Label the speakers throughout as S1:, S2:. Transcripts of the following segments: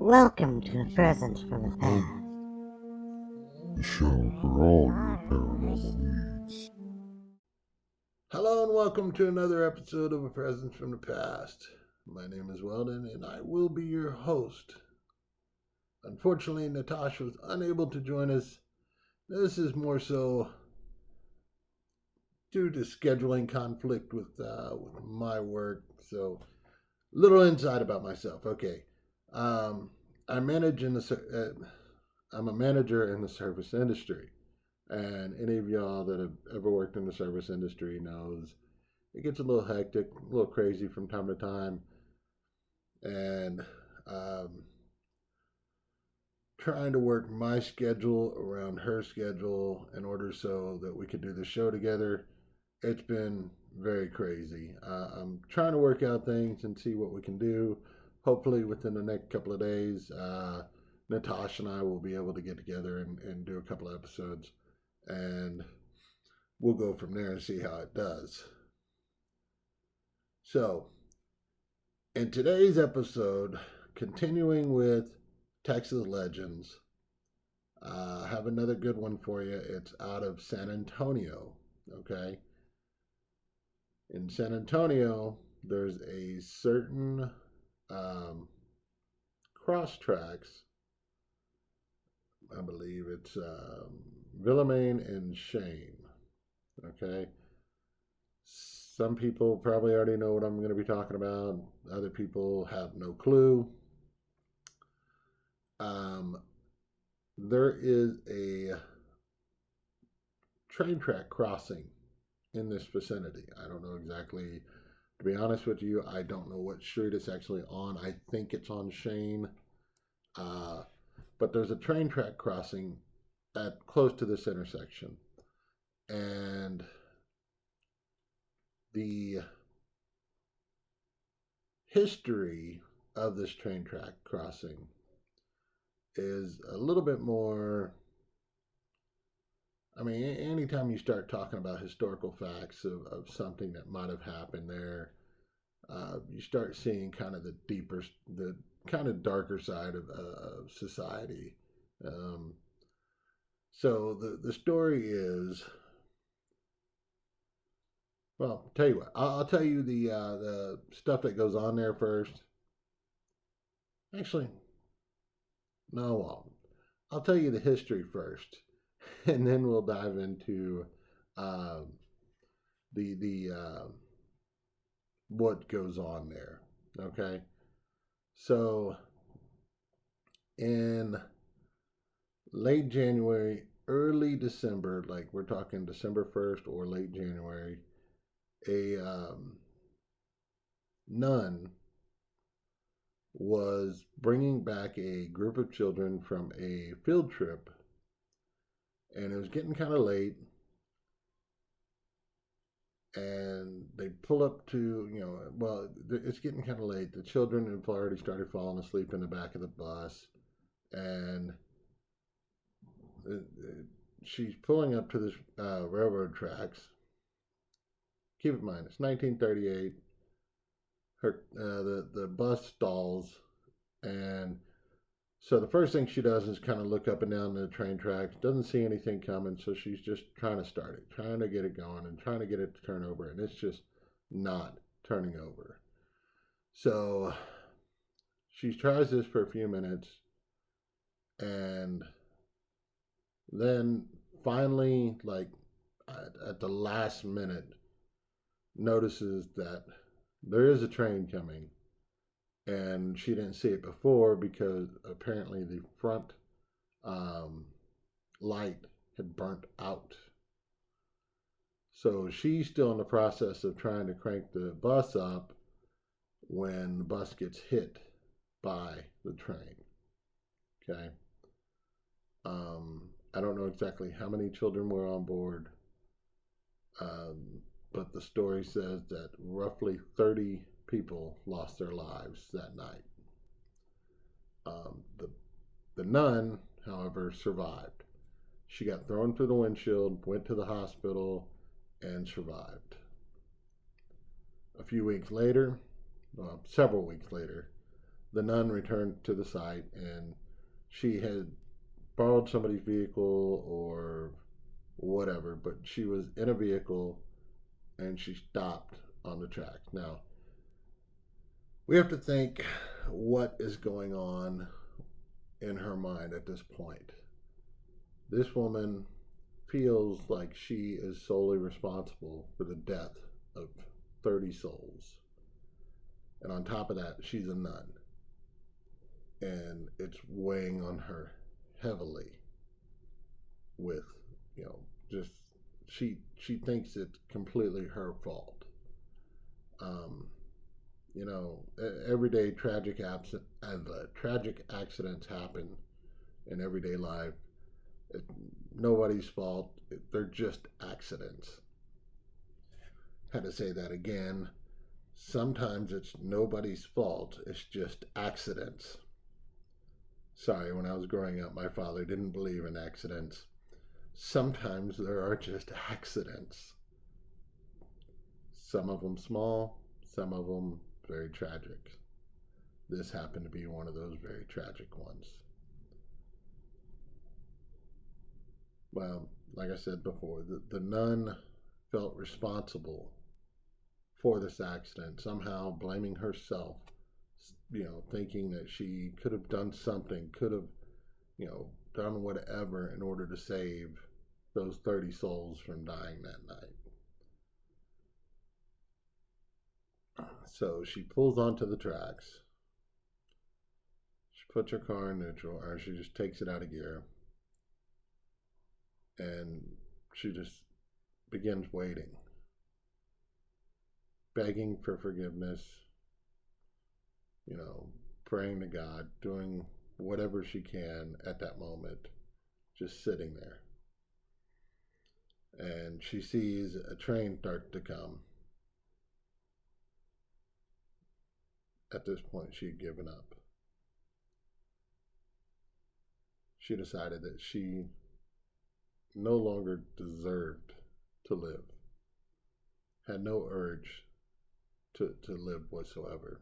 S1: Welcome to a present from the past.
S2: The show for all your paranormal needs.
S3: Hello and welcome to another episode of A Presence from the Past. My name is Weldon and I will be your host. Unfortunately, Natasha was unable to join us. This is more so due to scheduling conflict with my work. So, little insight about myself. Okay, I manage I'm a manager in the service industry. And any of y'all that have ever worked in the service industry knows it gets a little hectic, a little crazy from time to time. And trying to work my schedule around her schedule in order so that we could do the show together, it's been very crazy. I'm trying to work out things and see what we can do. Hopefully, within the next couple of days, Natasha and I will be able to get together and do a couple of episodes. And we'll go from there and see how it does. So, in today's episode, continuing with Texas Legends, I have another good one for you. It's out of San Antonio, okay? In San Antonio, there's a certain cross tracks. I believe it's Villamain and Shane. Okay. Some people probably already know what I'm going to be talking about. Other people have no clue. There is a train track crossing in this vicinity. I don't know exactly. To be honest with you, I don't know what street it's actually on. I think it's on Shane. But there's a train track crossing at close to this intersection. And the history of this train track crossing is a little bit more. I mean, anytime you start talking about historical facts of something that might have happened there, you start seeing kind of the kind of darker side of society. So the story is, well, tell you what, I'll tell you the stuff that goes on there first. Actually, no, I'll tell you the history first, and then we'll dive into the what goes on there. Okay, so in late January, early December, like we're talking December 1st or late January, a nun was bringing back a group of children from a field trip, and it was getting kind of late. And they pull up to, well, it's getting kind of late. The children have already started falling asleep in the back of the bus, and she's pulling up to this railroad tracks. Keep in mind, it's 1938. The bus stalls, and so the first thing she does is kind of look up and down the train tracks. Doesn't see anything coming, so she's just trying to start it, trying to get it going, and trying to get it to turn over, and it's just not turning over. So she tries this for a few minutes, and then finally, like at the last minute, notices that there is a train coming, and she didn't see it before because apparently the front light had burnt out. So she's still in the process of trying to crank the bus up when the bus gets hit by the train. Okay. I don't know exactly how many children were on board, but the story says that roughly 30 people lost their lives that night. The nun, however, survived. She got thrown through the windshield, went to the hospital, and survived. A few weeks later, well, several weeks later, the nun returned to the site, and she had borrowed somebody's vehicle or whatever, but she was in a vehicle and she stopped on the track. Now, we have to think what is going on in her mind at this point. This woman feels like she is solely responsible for the death of 30 souls. And on top of that, she's a nun. And it's weighing on her heavily with, just she thinks it's completely her fault. Um, everyday tragic accidents happen in everyday life. Nobody's fault. They're just accidents. Had to say that again. Sometimes it's nobody's fault. It's just accidents. Sorry, when I was growing up, my father didn't believe in accidents. Sometimes there are just accidents. Some of them small, some of them very tragic. This happened to be one of those very tragic ones. Well, like I said before, the nun felt responsible for this accident, somehow blaming herself, thinking that she could have done something, could have, done whatever in order to save those 30 souls from dying that night. So she pulls onto the tracks. She puts her car in neutral, or she just takes it out of gear. And she just begins waiting, begging for forgiveness, praying to God, doing whatever she can at that moment, just sitting there. And she sees a train start to come. At this point, she had given up. She decided that she no longer deserved to live, had no urge to live whatsoever.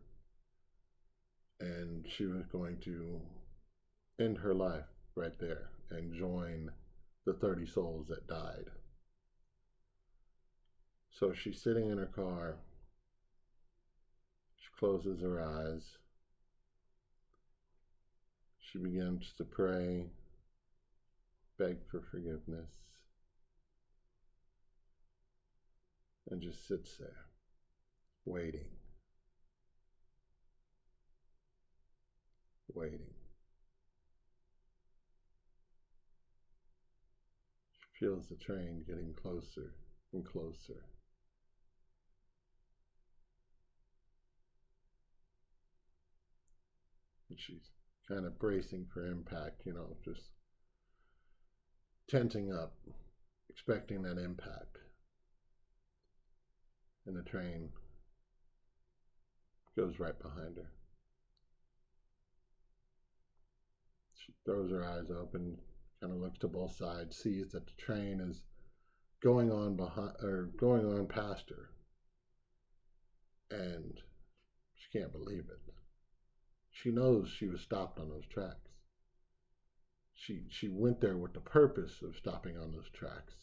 S3: And she was going to end her life right there and join the 30 souls that died. So she's sitting in her car. She closes her eyes. She begins to pray, beg for forgiveness, and just sits there, waiting. She feels the train getting closer and closer. And she's kind of bracing for impact, just tensing up, expecting that impact. And the train goes right behind her. She throws her eyes open, kind of looks to both sides, sees that the train is going on past her, and she can't believe it. She knows she was stopped on those tracks. She went there with the purpose of stopping on those tracks.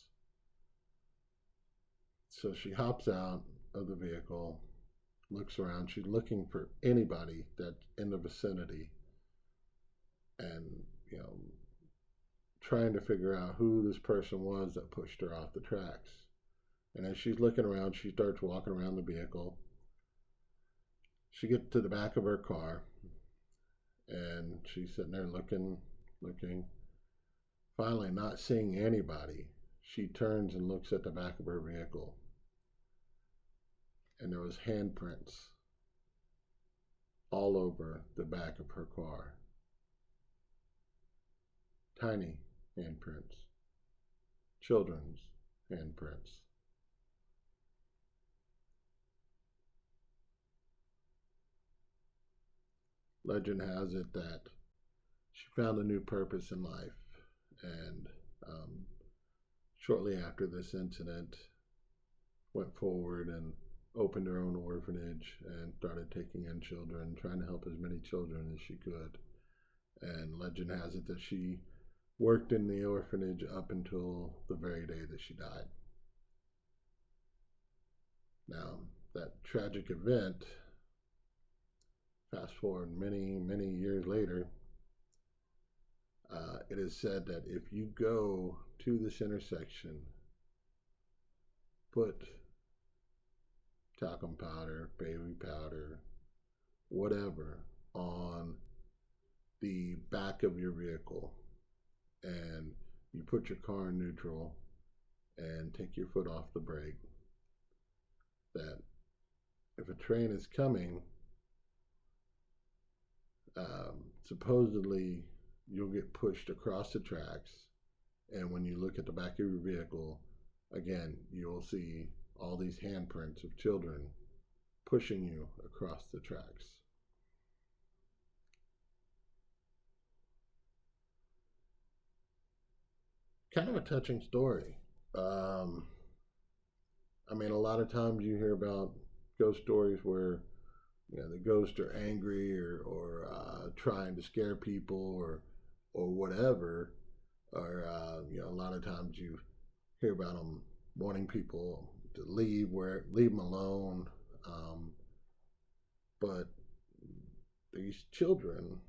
S3: So she hops out of the vehicle, looks around. She's looking for anybody that's in the vicinity, and trying to figure out who this person was that pushed her off the tracks. And as she's looking around, she starts walking around the vehicle. She gets to the back of her car, and she's sitting there looking. Finally, not seeing anybody, she turns and looks at the back of her vehicle. And there was handprints all over the back of her car. Tiny handprints. Children's handprints. Legend has it that she found a new purpose in life, and shortly after this incident went forward and opened her own orphanage and started taking in children, trying to help as many children as she could. And legend has it that she worked in the orphanage up until the very day that she died. Now, that tragic event, fast forward many, many years later, it is said that if you go to this intersection, put talcum powder, baby powder, whatever, on the back of your vehicle, and you put your car in neutral and take your foot off the brake, that if a train is coming, supposedly you'll get pushed across the tracks, and when you look at the back of your vehicle, again, you'll see all these handprints of children pushing you across the tracks. Kind of a touching story. I mean, a lot of times you hear about ghost stories where the ghosts are angry or trying to scare people or whatever, or a lot of times you hear about them wanting people to leave them alone. But these children,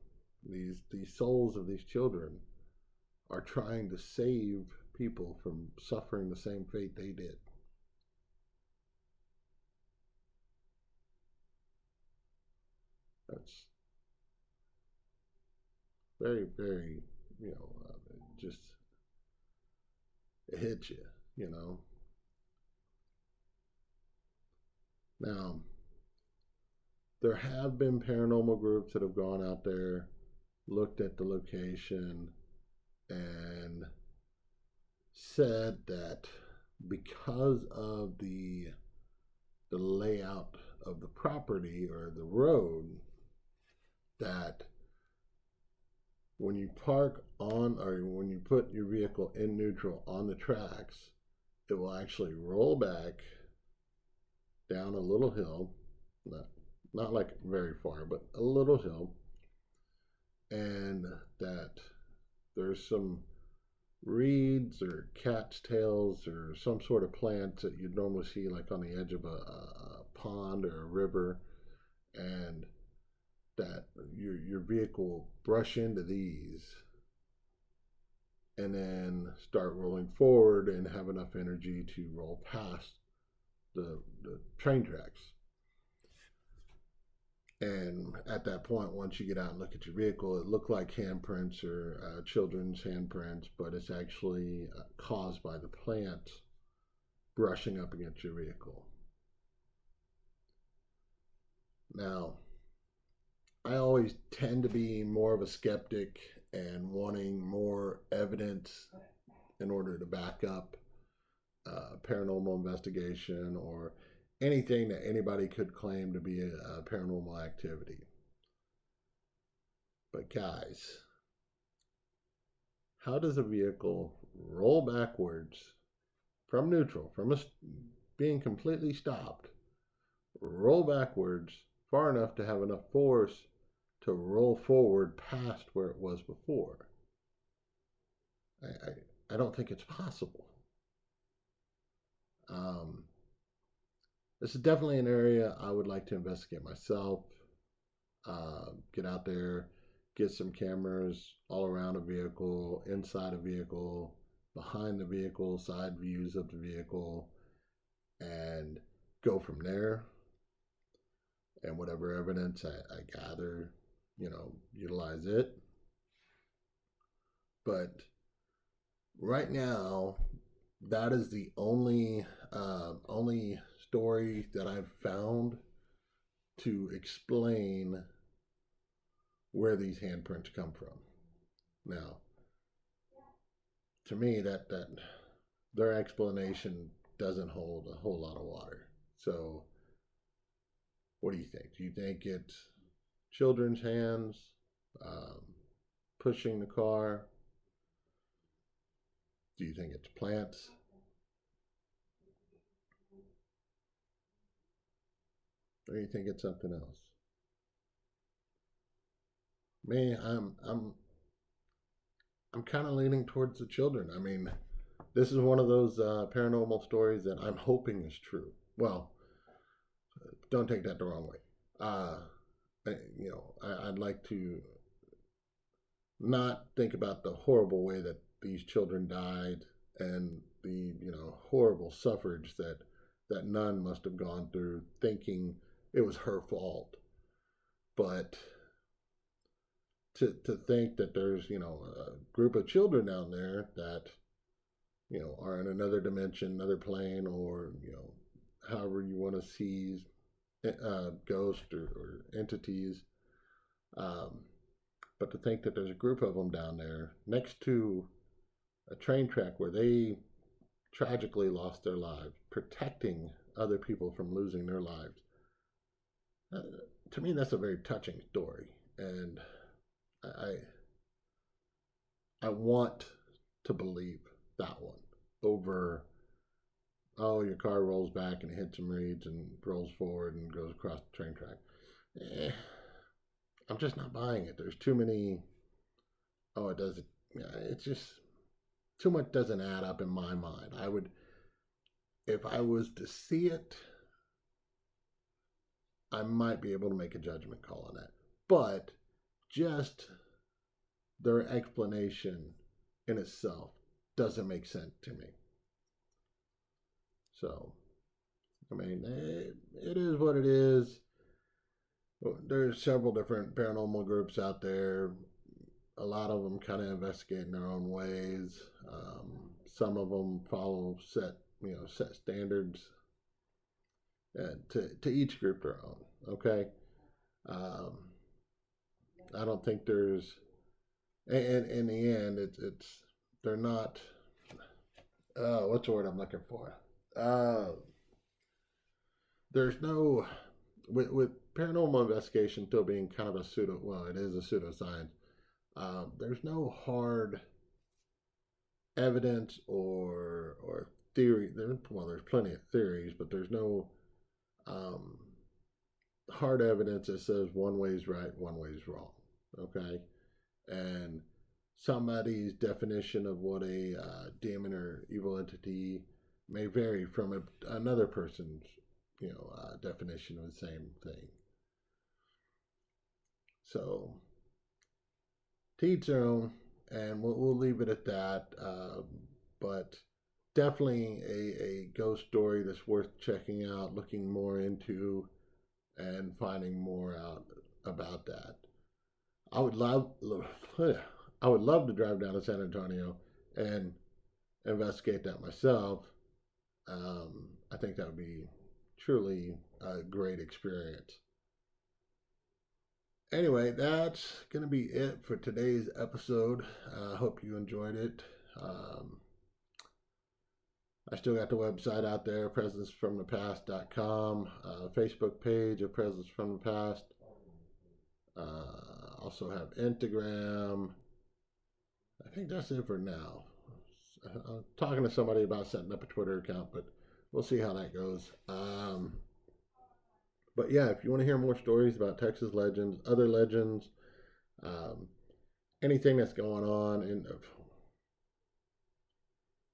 S3: these souls of these children, are trying to save people from suffering the same fate they did. That's very, very, just it hits you, you know. Now, there have been paranormal groups that have gone out there, looked at the location, and said that because of the layout of the property or the road, that when you park on or when you put your vehicle in neutral on the tracks, it will actually roll back down a little hill, not like very far, but a little hill, and that there's some reeds or cat's tails or some sort of plants that you'd normally see like on the edge of a pond or a river, and that your vehicle will brush into these and then start rolling forward and have enough energy to roll past the train tracks. And at that point, once you get out and look at your vehicle, it looked like handprints or children's handprints, but it's actually caused by the plants brushing up against your vehicle. Now, I always tend to be more of a skeptic and wanting more evidence in order to back up paranormal investigation or anything that anybody could claim to be a paranormal activity. But guys, how does a vehicle roll backwards from neutral, from being completely stopped, roll backwards far enough to have enough force to roll forward past where it was before? I don't think it's possible. This is definitely an area I would like to investigate myself. Get out there, get some cameras all around a vehicle, inside a vehicle, behind the vehicle, side views of the vehicle, and go from there. And whatever evidence I gather, utilize it. But right now, that is the only story that I've found to explain where these handprints come from. Now, to me, that their explanation doesn't hold a whole lot of water. So, what do you think? Do you think it's children's hands pushing the car? Do you think it's plants? Or you think it's something else? Me, I'm kind of leaning towards the children. I mean, this is one of those paranormal stories that I'm hoping is true. Well, don't take that the wrong way. I'd like to not think about the horrible way that these children died and the horrible suffrage that nun must have gone through, thinking it was her fault. But to think that there's a group of children down there that are in another dimension, another plane, or however you want to see ghosts or entities. But to think that there's a group of them down there next to a train track where they tragically lost their lives, protecting other people from losing their lives. To me, that's a very touching story, and I want to believe that one over, oh, your car rolls back and hits some reeds and rolls forward and goes across the train track. I'm just not buying it. There's too many, oh, it doesn't, it's just, too much doesn't add up in my mind. If I was to see it, I might be able to make a judgment call on that. But just their explanation in itself doesn't make sense to me. So, I mean, it is what it is. There's several different paranormal groups out there. A lot of them kind of investigate in their own ways. Some of them follow set standards. To each group their own. Okay. I don't think there's, and in the end, they're not. What's the word I'm looking for? There's no, with paranormal investigation still being kind of a it is a pseudoscience. There's no hard evidence or theory. There's plenty of theories, but there's no hard evidence that says one way is right, one way is wrong. Okay, and somebody's definition of what a demon or evil entity may vary from another person's definition of the same thing. So to each their own, and we'll leave it at that. But definitely a ghost story that's worth checking out, looking more into, and finding more out about that. I would love to drive down to San Antonio and investigate that myself. I think that would be truly a great experience. Anyway, that's going to be it for today's episode. I hope you enjoyed it. I still got the website out there, presencefromthepast.com, Facebook page of Presence from the Past. Also have Instagram. I think that's it for now. I'm talking to somebody about setting up a Twitter account, but we'll see how that goes. But yeah, if you want to hear more stories about Texas legends, other legends, anything that's going on,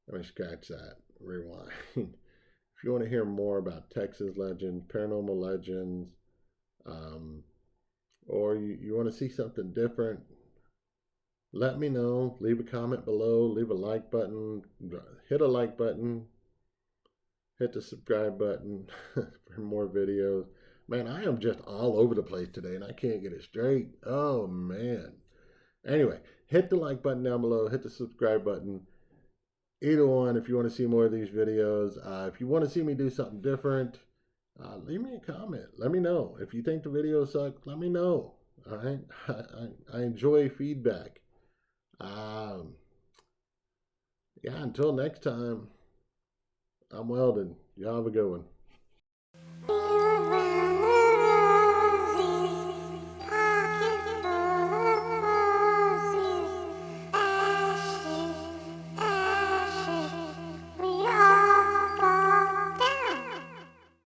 S3: let me scratch that, rewind. If you want to hear more about Texas legends, paranormal legends, or you want to see something different, let me know. Leave a comment below, leave a like button, hit a like button, hit the subscribe button for more videos. Man, I am just all over the place today and I can't get it straight. Oh man. Anyway, hit the like button down below, hit the subscribe button. Either one, if you want to see more of these videos. If you want to see me do something different, leave me a comment. Let me know. If you think the video sucks, let me know. All right. I enjoy feedback. Yeah, until next time, I'm Weldon. Y'all have a good one.